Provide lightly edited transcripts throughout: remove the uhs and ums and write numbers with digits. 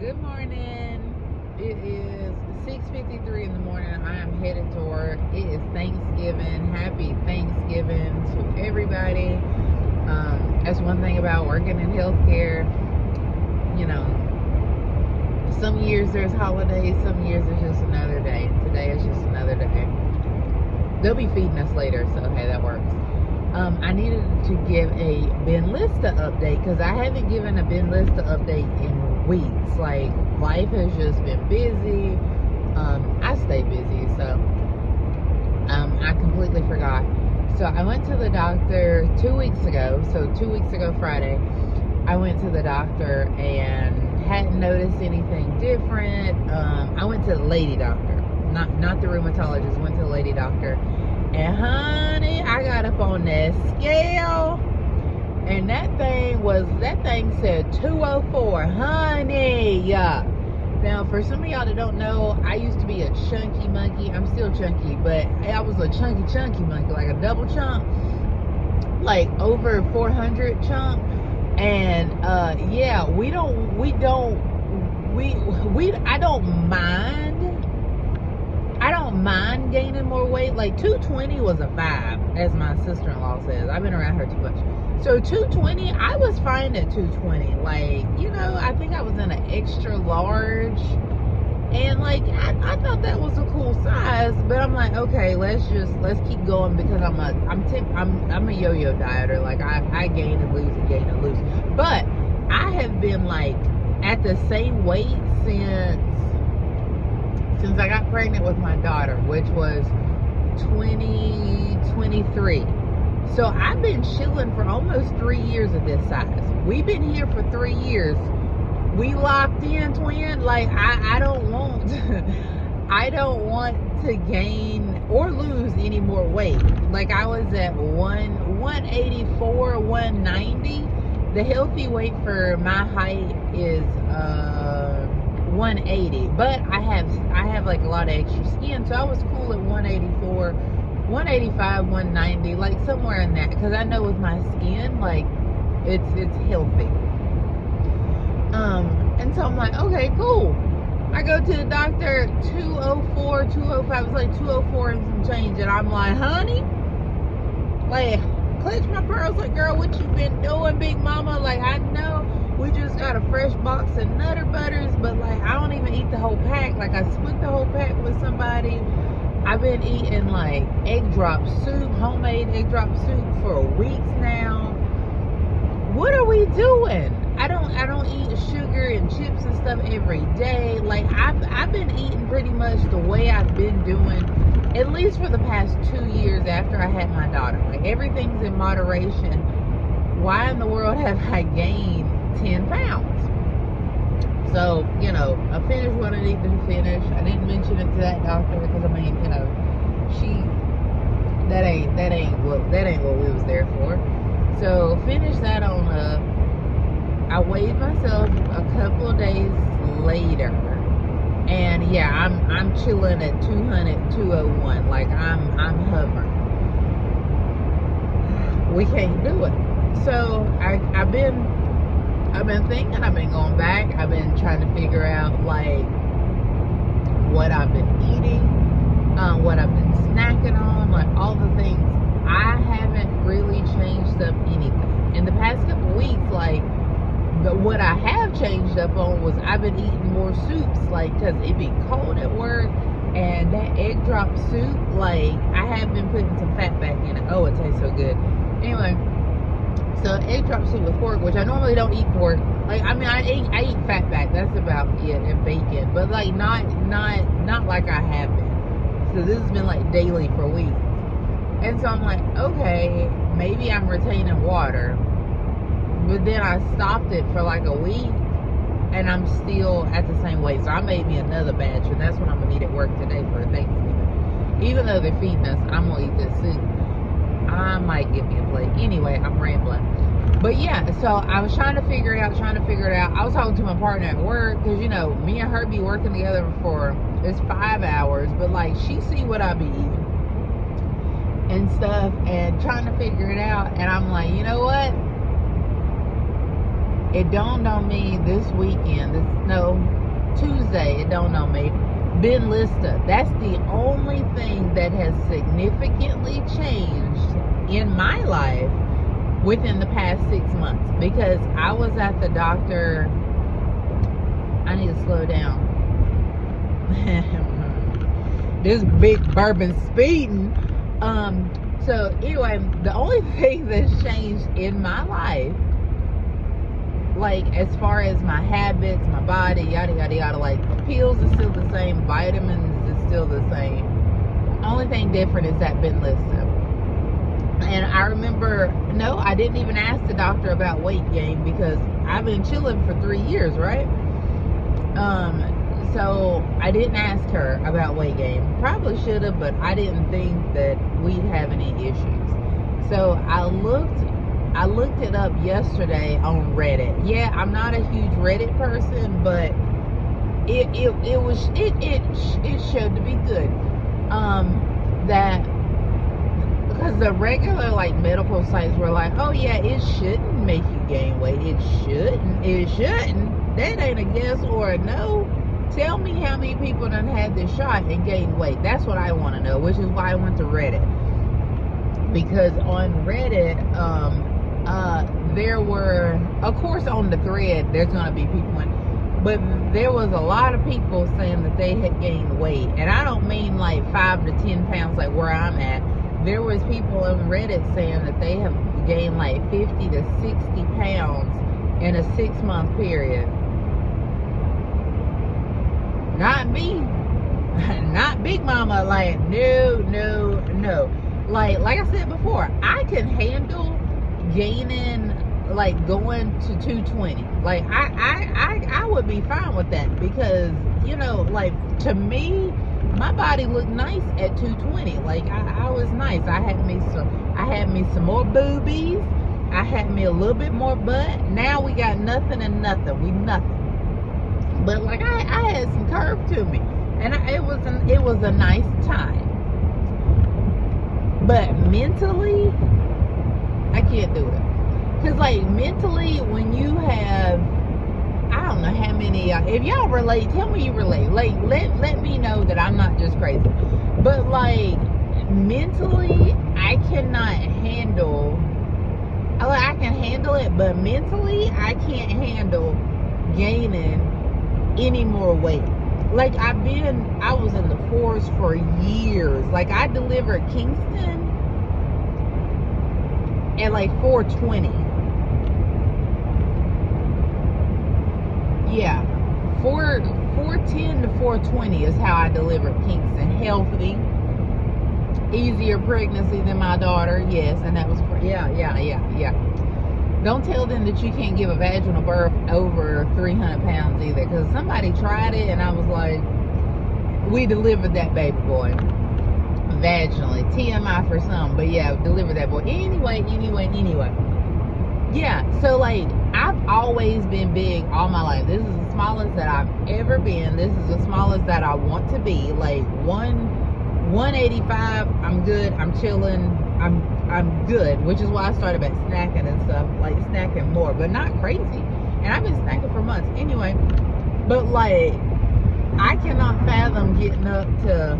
Good morning. It is 6:53 in the morning. I am headed to work. It is Thanksgiving. Happy Thanksgiving to everybody. That's one thing about working in healthcare. You know, some years there's holidays, some years it's just another day. Today is just another day. They'll be feeding us later, so hey, that works. I needed to give a Benylsta update because I haven't given a Benylsta update in weeks. Like, life has just been busy. I stay busy, so I completely forgot. So I went to the doctor 2 weeks ago. So 2 weeks ago Friday, I went to the doctor and hadn't noticed anything different. I went to the lady doctor, not the rheumatologist. Went to the lady doctor. And honey, I got up on that scale, and that thing said 204, honey. Now, for some of y'all that don't know, I used to be a chunky monkey. I'm still chunky, but I was a chunky monkey, like a double chunk, like over 400 chunk. And yeah, I don't mind gaining more weight. Like 220 was a vibe, as my sister-in-law says. I've been around her too much. So 220, I was fine at 220. Like, you know, I think I was in an extra large. And like, I thought that was a cool size, but I'm like, okay, let's keep going because I'm a yo-yo dieter. Like I gain and lose and gain and lose. But I have been like at the same weight since I got pregnant with my daughter, which was 2023. So I've been chilling for almost 3 years at this size. We've been here for 3 years. We locked in, twin. Like I don't want I don't want to gain or lose any more weight. Like I was at 184, 190. The healthy weight for my height is 180, but I have like a lot of extra skin, so I was cool at 184, 185, 190, like somewhere in that, because I know with my skin, like it's healthy. And so I'm like, okay, cool. I go to the doctor, 204, 205, it's like 204 and some change, and I'm like, honey, like, clutch my pearls, like, girl, what you been doing, big mama? Like, I know we just got a fresh box of Nutter Butters, but like I don't even eat the whole pack. Like I split the whole pack with somebody. I've been eating like egg drop soup, homemade egg drop soup for weeks now. What are we doing? I don't eat sugar and chips and stuff every day. Like I've been eating pretty much the way I've been doing at least for the past 2 years after I had my daughter. Like everything's in moderation. Why in the world have I gained 10 pounds? So, you know, I finished what I needed to finish. I didn't mention it to that doctor because I mean, you know, that ain't what we was there for. So finish that on up. I weighed myself a couple of days later, and yeah, I'm chilling at 200, 201. Like I'm hovering. We can't do it. So I've been thinking, I've been going back, I've been trying to figure out like what I've been eating, what I've been snacking on, like all the things. I haven't really changed up anything in the past couple weeks. Like, but what I have changed up on was I've been eating more soups, like, because it be cold at work, and that egg drop soup, like, I have been putting some fat back in it. Oh, it tastes so good. Anyway, so egg drop soup with pork, which I normally don't eat pork. Like, I mean, I eat fat back. That's about it, and bacon, but like not like I have been. So this has been like daily for weeks, and so I'm like, okay, maybe I'm retaining water. But then I stopped it for like a week, and I'm still at the same weight. So I made me another batch, and that's what I'm gonna eat at work today for Thanksgiving. Even though they're feeding us, I'm gonna eat this soup. I might get me a plate. Anyway, I'm rambling. But yeah, so I was trying to figure it out. I was talking to my partner at work, because, you know, me and her be working together for, it's 5 hours, but like, she see what I be eating and stuff, and trying to figure it out. And I'm like, you know what? It dawned on me this weekend, say, it don't know me. Benylsta. That's the only thing that has significantly changed in my life within the past 6 months. Because I was at the doctor. I need to slow down. This big bourbon speeding. So anyway, the only thing that's changed in my life, like as far as my habits, my body, yada yada yada, like pills are still the same, vitamins is still the same. Only thing different is that Benylsta. And I remember, no, I didn't even ask the doctor about weight gain because I've been chilling for 3 years, right? So I didn't ask her about weight gain. Probably should have, but I didn't think that we'd have any issues. So I looked it up yesterday on Reddit. Yeah, I'm not a huge Reddit person, but it showed to be good. That because the regular like medical sites were like, oh yeah, it shouldn't make you gain weight. It shouldn't. That ain't a yes or a no. Tell me how many people done had this shot and gained weight. That's what I want to know, which is why I went to Reddit. Because on Reddit, there were, of course on the thread, there's going to be people but there was a lot of people saying that they had gained weight. And I don't mean like 5 to 10 pounds like where I'm at. There was people on Reddit saying that they have gained like 50 to 60 pounds in a 6-month period. Not me. Not Big Mama. Like, no. Like I said before, I can handle gaining, like going to 220. Like, I would be fine with that because, you know, like to me, my body looked nice at 220. Like, I was nice. I had me some more boobies. I had me a little bit more butt. Now we got nothing and nothing. We nothing. But like I had some curve to me, and it was a nice time. But mentally, I can't do it. Cause like mentally, when you have, I don't know how many, if y'all relate, tell me you relate. Like let me know that I'm not just crazy. But like mentally, I cannot handle. I can handle it, but mentally, I can't handle gaining any more weight. Like I was in the force for years. Like I delivered Kingston at like 420. Yeah, 410 to 420 is how I delivered Kingston. Healthy, easier pregnancy than my daughter. Yes, and that was yeah. Don't tell them that you can't give a vaginal birth over 300 pounds either, because somebody tried it and I was like, we delivered that baby boy vaginally. TMI for some, but yeah, delivered that boy. Anyway. Yeah, so like, I've always been big all my life. This is the smallest that I've ever been. This is the smallest that I want to be. Like 185, I'm good, I'm chilling, I'm good, which is why I started back snacking and stuff, like snacking more, but not crazy. And I've been snacking for months anyway. But like, I cannot fathom getting up to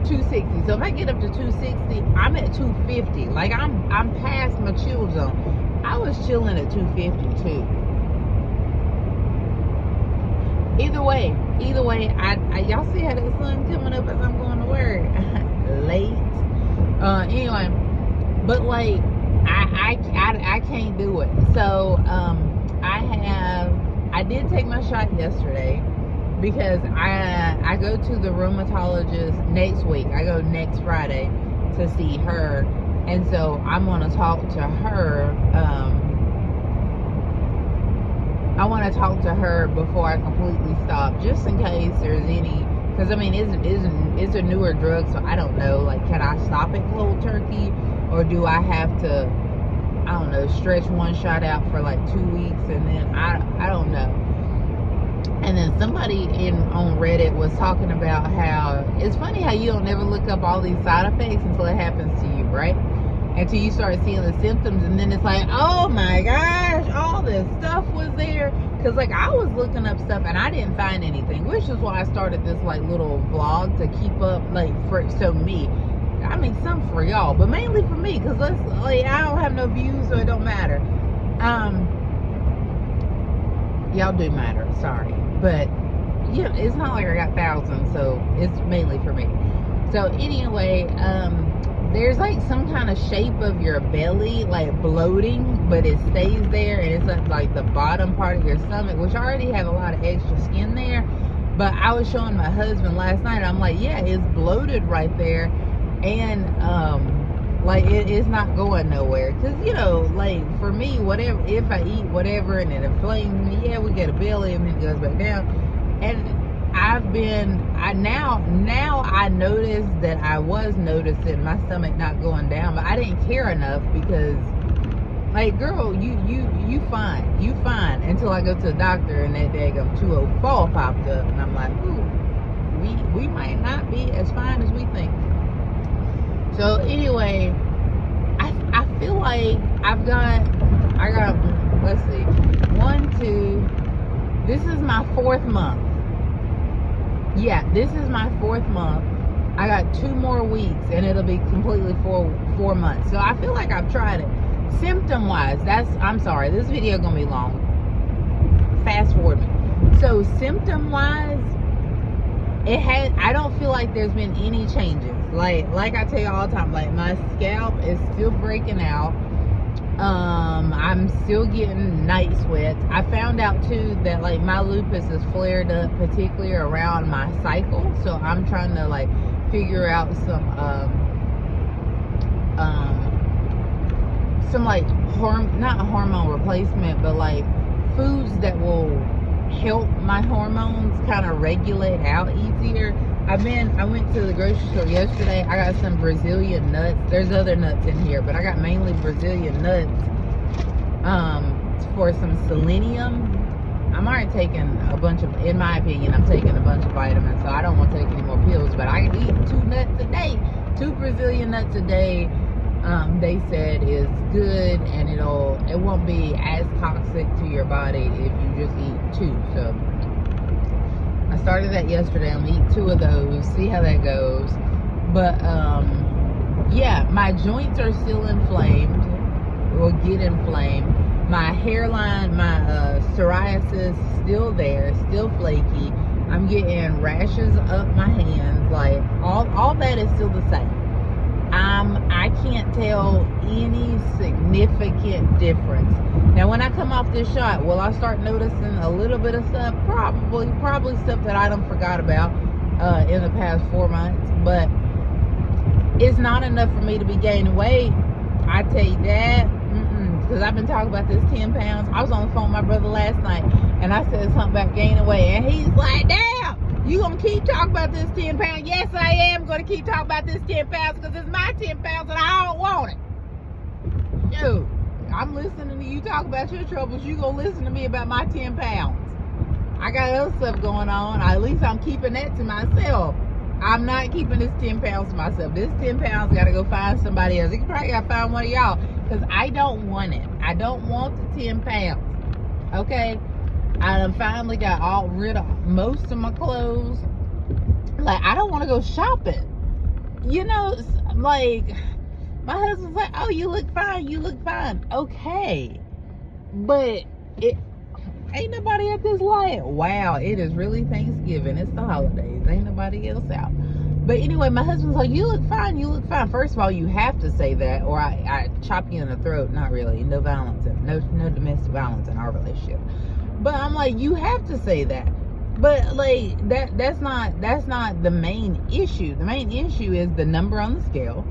260. So if I get up to 260, I'm at 250. Like I'm past my chill zone. I was chilling at 250 too. Either way, I y'all see how the sun coming up as I'm going to work late. Anyway, but like I can't do it. So I did take my shot yesterday because I go to the rheumatologist next week. I go next Friday to see her, and so I'm gonna talk to her. I want to talk to her before I completely stop, just in case there's any. Because I mean, it's a newer drug, so I don't know. Like, can I stop it cold turkey, or do I have to, I don't know, stretch one shot out for like 2 weeks, and then I don't know. And then somebody on Reddit was talking about how it's funny how you don't ever look up all these side effects until it happens to you, right? Until you start seeing the symptoms, and then it's like, oh my gosh, all this stuff was there. Because like I was looking up stuff and I didn't find anything, which is why I started this like little vlog to keep up, like for me. I mean, some for y'all, but mainly for me, because I don't have no views, so it don't matter. Y'all do matter, sorry, but yeah, it's not like I got thousands, so it's mainly for me. So anyway, there's like some kind of shape of your belly, like bloating, but it stays there, and it's at like the bottom part of your stomach, which I already have a lot of extra skin there. But I was showing my husband last night, I'm like, yeah, it's bloated right there, and like it's not going nowhere. Because, you know, like for me, whatever, if I eat whatever and it inflames me, yeah, we get a belly and then it goes back down. And now I noticed that I was noticing my stomach not going down, but I didn't care enough because, like, girl, you fine until I go to the doctor and that daggum 204 popped up, and I'm like, ooh, we might not be as fine as we think. So anyway, I feel like I got, let's see, 1, 2, this is my 4th month. Yeah, this is my 4th month. I got 2 more weeks and it'll be completely 4 months. So I feel like I've tried it. Symptom wise, I'm sorry, this video gonna be long. Fast forward me. So symptom wise, I don't feel like there's been any changes. Like I tell you all the time, like my scalp is still breaking out. I'm still getting night sweats. I found out too that like my lupus is flared up, particularly around my cycle. So I'm trying to like figure out some like not a hormone replacement, but like foods that will help my hormones kind of regulate out easier. I went to the grocery store yesterday. I got some Brazilian nuts. There's other nuts in here, but I got mainly Brazilian nuts for some selenium. I'm already taking a bunch of, in my opinion, I'm taking a bunch of vitamins, so I don't want to take any more pills, but I can eat 2 nuts a day. 2 Brazilian nuts a day, they said is good, and it won't be as toxic to your body if you just eat 2. So I started that yesterday. I'm gonna eat 2 of those, see how that goes. But yeah, my joints are still inflamed, or get inflamed. My hairline, my psoriasis still there, still flaky. I'm getting rashes up my hands. Like all that is still the same. I can't tell any significant difference. Now, when I come off this shot, will I start noticing a little bit of stuff? Probably stuff that I done forgot about in the past 4 months. But it's not enough for me to be gaining weight. I tell you that. Because I've been talking about this 10 pounds. I was on the phone with my brother last night, and I said something about gaining weight, and he's like, damn, you gonna keep talking about this 10 pounds? Yes, I am gonna keep talking about this 10 pounds because it's my 10 pounds and I don't want it. Dude, I'm listening to you talk about your troubles. You gonna listen to me about my 10 pounds. I got other stuff going on. At least I'm keeping that to myself. I'm not keeping this 10 pounds to myself. This 10 pounds gotta go find somebody else. You probably gotta find one of y'all, because I don't want it. I don't want the 10 pounds. Okay? I done finally got rid of most of my clothes. Like, I don't want to go shopping. You know, like, my husband's like, oh, you look fine. You look fine. Okay. But ain't nobody at this light. Wow, it is really Thanksgiving. It's the holidays. Ain't nobody else out. But anyway, my husband's like, you look fine. You look fine. First of all, you have to say that, or I chop you in the throat. Not really. No violence. No domestic violence in our relationship. But I'm like, you have to say that. But like that's not the main issue. The main issue is the number on the scale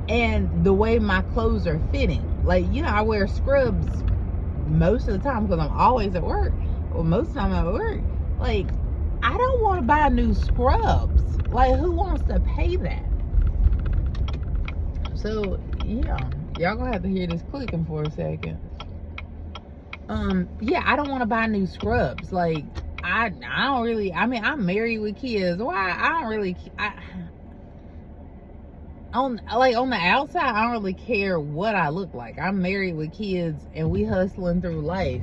and the way my clothes are fitting. Like, you know, I wear scrubs most of the time because I'm always at work. Well, most of the time I'm at work. Like, I don't want to buy new scrubs. Like, who wants to pay that? So yeah, y'all gonna have to hear this clicking for a second. Yeah, I don't want to buy new scrubs. Like, I don't really, I mean, I'm married with kids. Why? I don't really, on the outside, I don't really care what I look like. I'm married with kids and we hustling through life.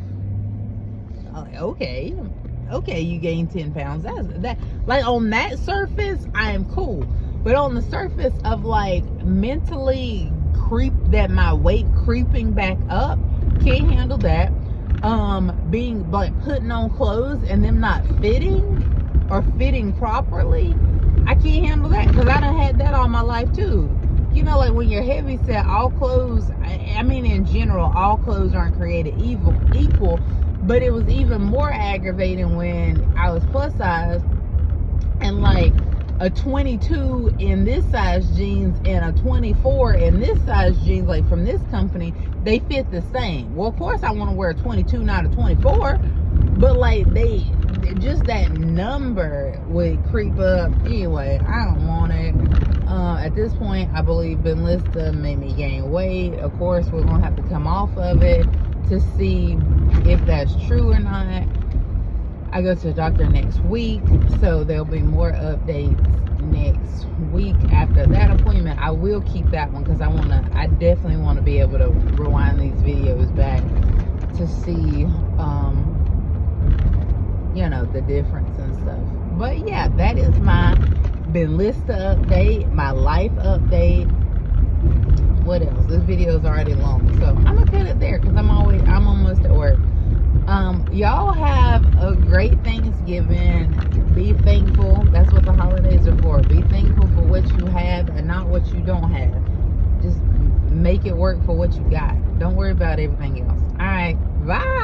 Okay, you gained 10 pounds. That's that. Like on that surface, I am cool. But on the surface of like mentally that my weight creeping back up, can't handle that. Being like putting on clothes and them not fitting or fitting properly, I can't handle that because I done had that all my life too. You know, like when you're heavy set, all clothes, I mean in general, all clothes aren't created equal, but it was even more aggravating when I was plus size and like a 22 in this size jeans and a 24 in this size jeans, like from this company, they fit the same. Well, of course I want to wear a 22, not a 24, but like they just that number would creep up. Anyway, I don't want it. At this point, I believe Benylsta made me gain weight. Of course, we're gonna have to come off of it to see if that's true or not. I go to the doctor next week, so there'll be more updates next week after that appointment. I will keep that one because I definitely want to be able to rewind these videos back to see, you know, the difference and stuff. But yeah, that is my Benylsta update, my life update. What else? This video is already long, so I'm gonna cut it there because I'm almost at work. Y'all have a great Thanksgiving. Be thankful. That's what the holidays are for. Be thankful for what you have and not what you don't have. Just make it work for what you got. Don't worry about everything else. All right, bye.